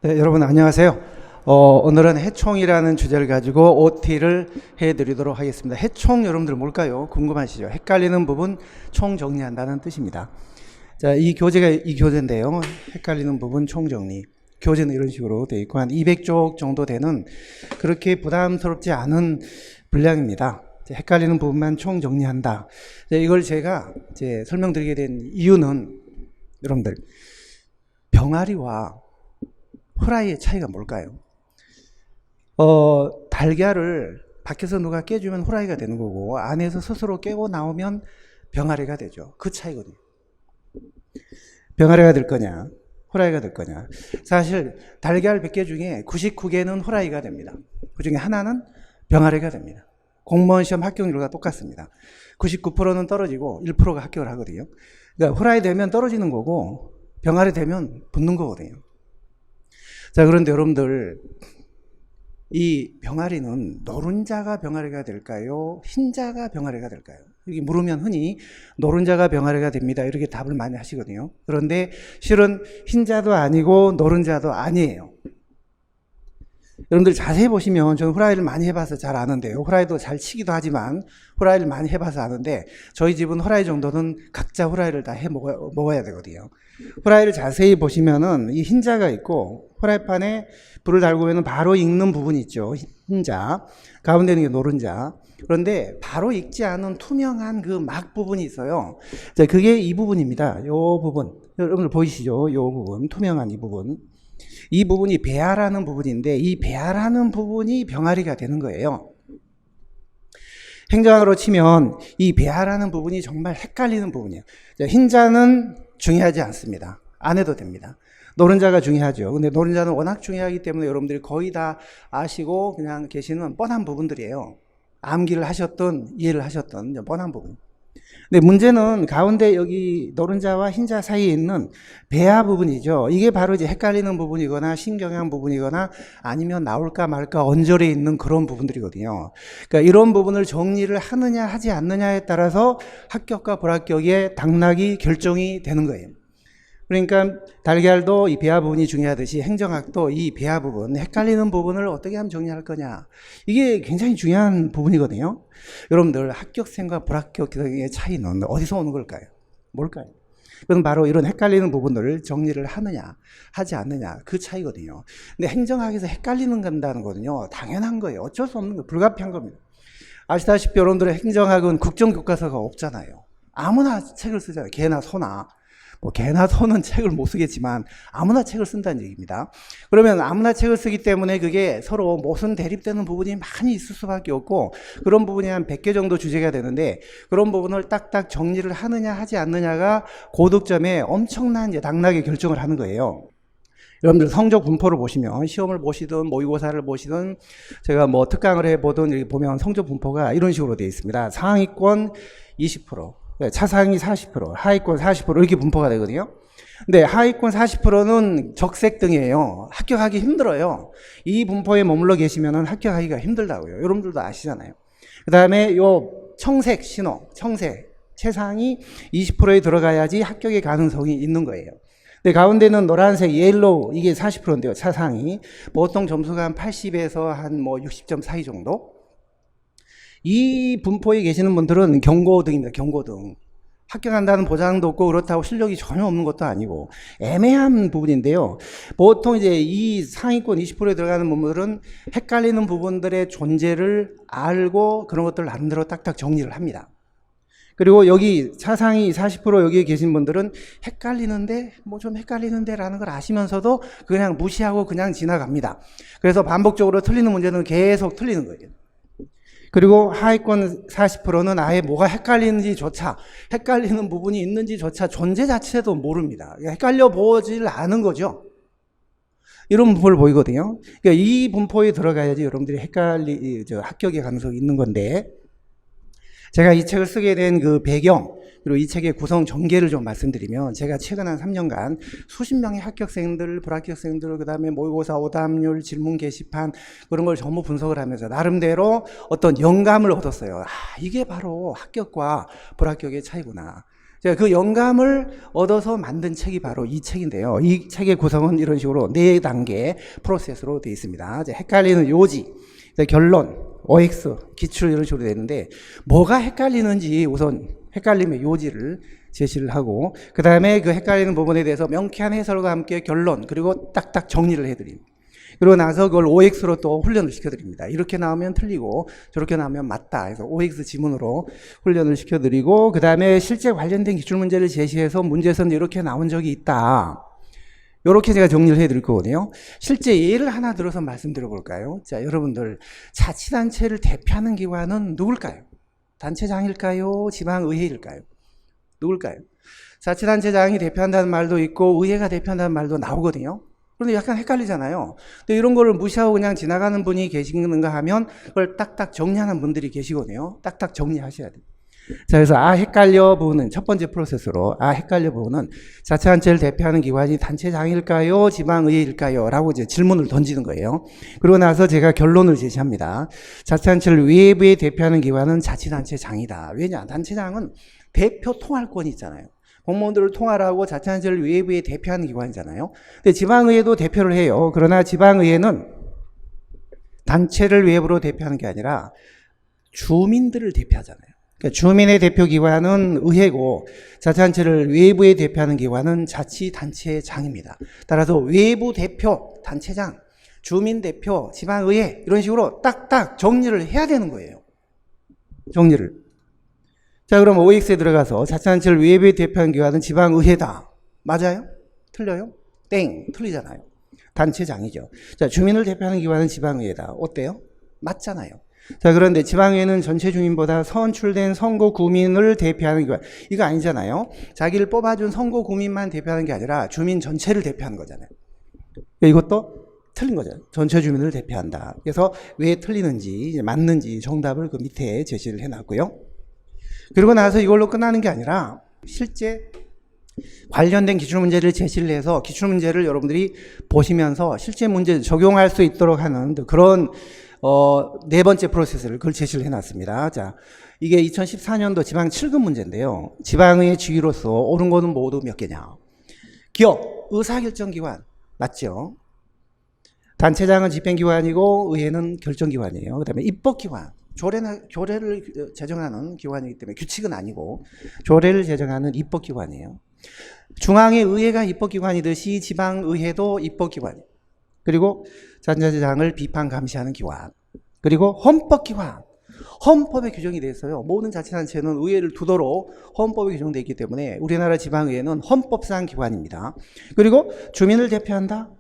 네, 여러분 안녕하세요. 오늘은 해총이라는 주제를 가지고 OT를 해드리도록 하겠습니다. 해총 여러분들 뭘까요? 궁금하시죠? 헷갈리는 부분 총정리한다는 뜻입니다. 자, 이 교재가 이 교재인데요. 헷갈리는 부분 총정리. 교재는 이런 식으로 되어 있고 한 200쪽 정도 되는 그렇게 부담스럽지 않은 분량입니다. 헷갈리는 부분만 총정리한다. 이걸 제가 설명드리게 된 이유는 여러분들 병아리와 후라이의 차이가 뭘까요? 달걀을 밖에서 누가 깨주면 후라이가 되는 거고 안에서 스스로 깨고 나오면 병아리가 되죠. 그 차이거든요. 병아리가 될 거냐 후라이가 될 거냐. 사실 달걀 100개 중에 99개는 후라이가 됩니다. 그 중에 하나는 병아리가 됩니다. 공무원 시험 합격률과 똑같습니다. 99%는 떨어지고 1%가 합격을 하거든요. 그러니까 후라이 되면 떨어지는 거고 병아리 되면 붙는 거거든요. 자, 그런데 여러분들 이 병아리는 노른자가 병아리가 될까요? 흰자가 병아리가 될까요? 이렇게 물으면 흔히 노른자가 병아리가 됩니다. 이렇게 답을 많이 하시거든요. 그런데 실은 흰자도 아니고 노른자도 아니에요. 여러분들 자세히 보시면 저는 후라이를 많이 해봐서 잘 아는데요. 후라이도 잘 치기도 하지만 후라이를 많이 해봐서 아는데 저희 집은 후라이 정도는 각자 후라이를 다 해 먹어야 되거든요. 후라이를 자세히 보시면은 이 흰자가 있고 후라이팬에 불을 달구면 바로 익는 부분이 있죠. 흰자. 가운데 있는 게 노른자. 그런데 바로 익지 않은 투명한 그 막 부분이 있어요. 자, 그게 이 부분입니다. 요 부분. 여러분들 보이시죠? 요 부분. 투명한 이 부분. 이 부분이 배아라는 부분인데 이 배아라는 부분이 병아리가 되는 거예요. 행정학으로 치면 이 배아라는 부분이 정말 헷갈리는 부분이에요. 흰자는 중요하지 않습니다. 안 해도 됩니다. 노른자가 중요하죠. 근데 노른자는 워낙 중요하기 때문에 여러분들이 거의 다 아시고 그냥 계시는 뻔한 부분들이에요. 암기를 하셨던 이해를 하셨던 뻔한 부분. 근데 문제는 가운데 여기 노른자와 흰자 사이에 있는 배아 부분이죠. 이게 바로 이제 헷갈리는 부분이거나 신경향 부분이거나 아니면 나올까 말까 언저리에 있는 그런 부분들이거든요. 그러니까 이런 부분을 정리를 하느냐 하지 않느냐에 따라서 합격과 불합격의 당락이 결정이 되는 거예요. 그러니까 달걀도 이 배아 부분이 중요하듯이 행정학도 이 배아 부분, 헷갈리는 부분을 어떻게 하면 정리할 거냐. 이게 굉장히 중요한 부분이거든요. 여러분들 합격생과 불합격의 차이는 어디서 오는 걸까요? 뭘까요? 그건 바로 이런 헷갈리는 부분들을 정리를 하느냐 하지 않느냐 그 차이거든요. 근데 행정학에서 헷갈리는 건다는 거는요 당연한 거예요. 어쩔 수 없는 거예요. 불가피한 겁니다. 아시다시피 여러분들의 행정학은 국정교과서가 없잖아요. 아무나 책을 쓰잖아요. 개나 소나. 뭐 개나 소는 책을 못 쓰겠지만 아무나 책을 쓴다는 얘기입니다. 그러면 아무나 책을 쓰기 때문에 그게 서로 모순 대립되는 부분이 많이 있을 수밖에 없고 그런 부분이 한 100개 정도 주제가 되는데 그런 부분을 딱딱 정리를 하느냐 하지 않느냐가 고득점에 엄청난 이제 당락의 결정을 하는 거예요. 여러분들 성적 분포를 보시면 시험을 보시든 모의고사를 보시든 제가 뭐 특강을 해보든 이렇게 보면 성적 분포가 이런 식으로 되어 있습니다. 상위권 20%, 차상위 40%, 하위권 40% 이렇게 분포가 되거든요. 근데 하위권 40%는 적색등이에요. 합격하기 힘들어요. 이 분포에 머물러 계시면 합격하기가 힘들다고요. 여러분들도 아시잖아요. 그 다음에 요 청색 신호, 청색 최상위 20%에 들어가야지 합격의 가능성이 있는 거예요. 근데 가운데는 노란색 옐로우 이게 40%인데요. 차상위 보통 점수가 한 80에서 한 뭐 60점 사이 정도. 이 분포에 계시는 분들은 경고등입니다. 경고등. 합격한다는 보장도 없고 그렇다고 실력이 전혀 없는 것도 아니고 애매한 부분인데요. 보통 이제 이 상위권 20%에 들어가는 분들은 헷갈리는 부분들의 존재를 알고 그런 것들을 나름대로 딱딱 정리를 합니다. 그리고 여기 차상위 40% 여기에 계신 분들은 헷갈리는데 뭐 좀 헷갈리는데 라는 걸 아시면서도 그냥 무시하고 그냥 지나갑니다. 그래서 반복적으로 틀리는 문제는 계속 틀리는 거예요. 그리고 하위권 40%는 아예 뭐가 헷갈리는지조차 헷갈리는 부분이 있는지조차 존재 자체도 모릅니다. 헷갈려 보질 않은 거죠. 이런 분포를 보이거든요. 그러니까 이 분포에 들어가야지 여러분들이 합격의 가능성이 있는 건데 제가 이 책을 쓰게 된 그 배경 그리고 이 책의 구성 전개를 좀 말씀드리면 제가 최근 한 3년간 수십 명의 합격생들, 불합격생들, 그 다음에 모의고사 오답률, 질문 게시판 그런 걸 전부 분석을 하면서 나름대로 어떤 영감을 얻었어요. 아, 이게 바로 합격과 불합격의 차이구나. 제가 그 영감을 얻어서 만든 책이 바로 이 책인데요. 이 책의 구성은 이런 식으로 4단계 프로세스로 되어 있습니다. 헷갈리는 요지, 결론, OX, 기출 이런 식으로 되는데 뭐가 헷갈리는지 우선 헷갈림의 요지를 제시를 하고 그 다음에 그 헷갈리는 부분에 대해서 명쾌한 해설과 함께 결론 그리고 딱딱 정리를 해드립니다. 그러고 나서 그걸 OX로 또 훈련을 시켜드립니다. 이렇게 나오면 틀리고 저렇게 나오면 맞다 해서 OX 지문으로 훈련을 시켜드리고 그 다음에 실제 관련된 기출문제를 제시해서 문제에서는 이렇게 나온 적이 있다. 이렇게 제가 정리를 해드릴 거거든요. 실제 예를 하나 들어서 말씀드려 볼까요? 자, 여러분들 자치단체를 대표하는 기관은 누굴까요? 단체장일까요? 지방의회일까요? 누굴까요? 자치단체장이 대표한다는 말도 있고 의회가 대표한다는 말도 나오거든요. 그런데 약간 헷갈리잖아요. 근데 이런 거를 무시하고 그냥 지나가는 분이 계시는가 하면 그걸 딱딱 정리하는 분들이 계시거든요. 딱딱 정리하셔야 돼요. 자, 그래서 헷갈려 부분은 첫 번째 프로세스로 헷갈려 부분은 자치단체를 대표하는 기관이 단체장일까요? 지방의회일까요? 라고 이제 질문을 던지는 거예요. 그러고 나서 제가 결론을 제시합니다. 자치단체를 외부에 대표하는 기관은 자치단체장이다. 왜냐? 단체장은 대표 통할권이 있잖아요. 공무원들을 통할하고 자치단체를 외부에 대표하는 기관이잖아요. 근데 지방의회도 대표를 해요. 그러나 지방의회는 단체를 외부로 대표하는 게 아니라 주민들을 대표하잖아요. 그러니까 주민의 대표 기관은 의회고 자치단체를 외부에 대표하는 기관은 자치단체장입니다. 따라서 외부 대표, 단체장, 주민 대표, 지방의회 이런 식으로 딱딱 정리를 해야 되는 거예요. 정리를. 자, 그럼 OX에 들어가서 자치단체를 외부에 대표하는 기관은 지방의회다. 맞아요? 틀려요? 땡. 틀리잖아요. 단체장이죠. 자, 주민을 대표하는 기관은 지방의회다. 어때요? 맞잖아요. 자, 그런데 지방의회는 전체 주민보다 선출된 선거구민을 대표하는 기관. 이거 아니잖아요. 자기를 뽑아준 선거구민만 대표하는 게 아니라 주민 전체를 대표하는 거잖아요. 이것도 틀린 거잖아요. 전체 주민을 대표한다. 그래서 왜 틀리는지, 맞는지 정답을 그 밑에 제시를 해놨고요. 그리고 나서 이걸로 끝나는 게 아니라 실제 관련된 기출문제를 제시를 해서 기출문제를 여러분들이 보시면서 실제 문제 적용할 수 있도록 하는 그런 네 번째 프로세스를 그걸 제시를 해놨습니다. 자, 이게 2014년도 지방 7급 문제인데요. 지방의 주기로서 옳은 거는 모두 몇 개냐? 기업, 의사결정기관 맞죠? 단체장은 집행기관이고 의회는 결정기관이에요. 그 다음에 입법기관, 조례를 제정하는 기관이기 때문에 규칙은 아니고 조례를 제정하는 입법기관이에요. 중앙의 의회가 입법기관이듯이 지방의회도 입법기관이에요. 그리고 자치단체장을 비판 감시하는 기관. 그리고 헌법기관. 헌법에 규정이 되어 있어요. 모든 자치단체는 의회를 두도록 헌법에 규정되어 있기 때문에 우리나라 지방의회는 헌법상 기관입니다. 그리고 주민을 대표한다?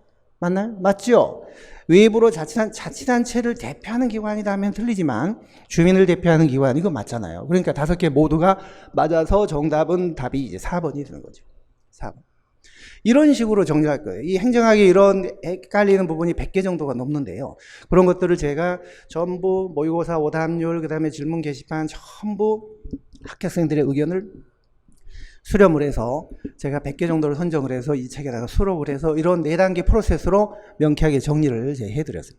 맞나요? 맞죠? 외부로 자치단체를 대표하는 기관이다 하면 틀리지만 주민을 대표하는 기관 이거 맞잖아요. 그러니까 5개 모두가 맞아서 정답은 답이 이제 4번이 되는 거죠. 4번. 이런 식으로 정리할 거예요. 이 행정학에 이런 헷갈리는 부분이 100개 정도가 넘는데요. 그런 것들을 제가 전부 모의고사 오답률 그다음에 질문 게시판 전부 학생들의 의견을 수렴을 해서 제가 100개 정도를 선정을 해서 이 책에다가 수록을 해서 이런 4단계 프로세스로 명쾌하게 정리를 해드렸어요.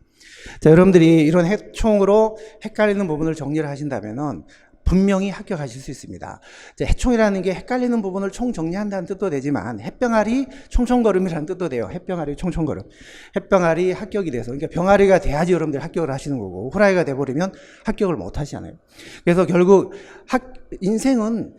자, 여러분들이 이런 해총으로 헷갈리는 부분을 정리를 하신다면은 분명히 합격하실 수 있습니다. 해총이라는 게 헷갈리는 부분을 총 정리한다는 뜻도 되지만 햇병아리 총총걸음이라는 뜻도 돼요. 햇병아리 총총걸음. 햇병아리 합격이 돼서 그러니까 병아리가 돼야지 여러분들 합격을 하시는 거고 후라이가 돼버리면 합격을 못 하시잖아요. 그래서 결국 인생은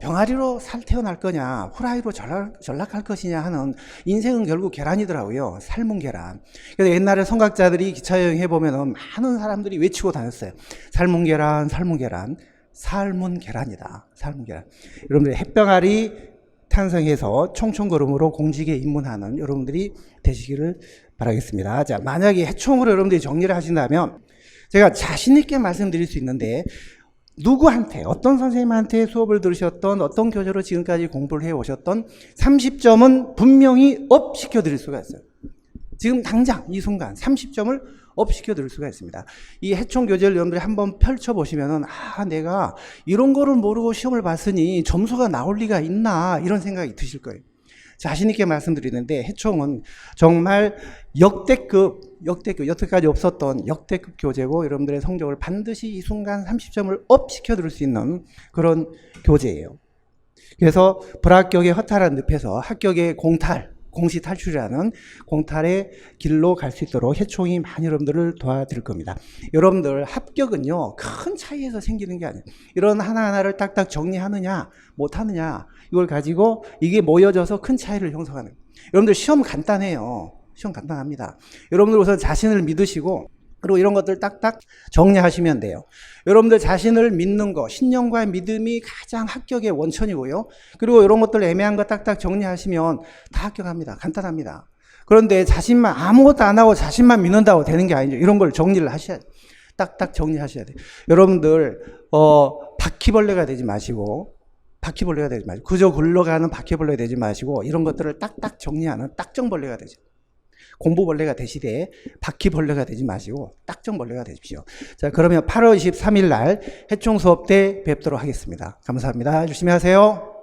병아리로 태어날 거냐 후라이로 전락할 것이냐 하는 인생은 결국 계란이더라고요. 삶은 계란. 그래서 옛날에 성각자들이 기차여행 해보면 많은 사람들이 외치고 다녔어요. 삶은 계란 삶은 계란 삶은 계란이다. 삶은 계란. 여러분들 햇병아리 탄생해서 총총걸음으로 공직에 입문하는 여러분들이 되시기를 바라겠습니다. 자, 만약에 해총으로 여러분들이 정리를 하신다면 제가 자신 있게 말씀드릴 수 있는데 누구한테 어떤 선생님한테 수업을 들으셨던 어떤 교재로 지금까지 공부를 해오셨던 30점은 분명히 업 시켜드릴 수가 있어요. 지금 당장 이 순간 30점을 업 시켜드릴 수가 있습니다. 이 해총 교재를 여러분들이 한번 펼쳐보시면은 내가 이런 거를 모르고 시험을 봤으니 점수가 나올 리가 있나 이런 생각이 드실 거예요. 자신 있게 말씀드리는데 해총은 정말 역대급 여태까지 없었던 역대급 교재고 여러분들의 성적을 반드시 이 순간 30점을 업 시켜드릴 수 있는 그런 교재예요. 그래서 불합격의 허탈한 늪에서 합격의 공시 탈출이라는 공탈의 길로 갈 수 있도록 해총이 많이 여러분들을 도와드릴 겁니다. 여러분들 합격은요, 큰 차이에서 생기는 게 아니에요. 이런 하나하나를 딱딱 정리하느냐 못하느냐 이걸 가지고 이게 모여져서 큰 차이를 형성하는 거예요. 여러분들 시험 간단해요. 시험 간단합니다. 여러분들 우선 자신을 믿으시고 그리고 이런 것들 딱딱 정리하시면 돼요. 여러분들 자신을 믿는 거, 신념과 믿음이 가장 합격의 원천이고요. 그리고 이런 것들 애매한 거 딱딱 정리하시면 다 합격합니다. 간단합니다. 그런데 자신만 아무것도 안 하고 자신만 믿는다고 되는 게 아니죠. 이런 걸 정리를 하셔야 돼요. 딱딱 정리하셔야 돼요. 여러분들 바퀴벌레가 되지 마시고 그저 굴러가는 바퀴벌레가 되지 마시고 이런 것들을 딱딱 정리하는 딱정벌레가 되죠. 공부벌레가 되시되 바퀴벌레가 되지 마시고 딱정벌레가 되십시오. 자, 그러면 8월 23일 날 해총 수업 때 뵙도록 하겠습니다. 감사합니다. 열심히 하세요.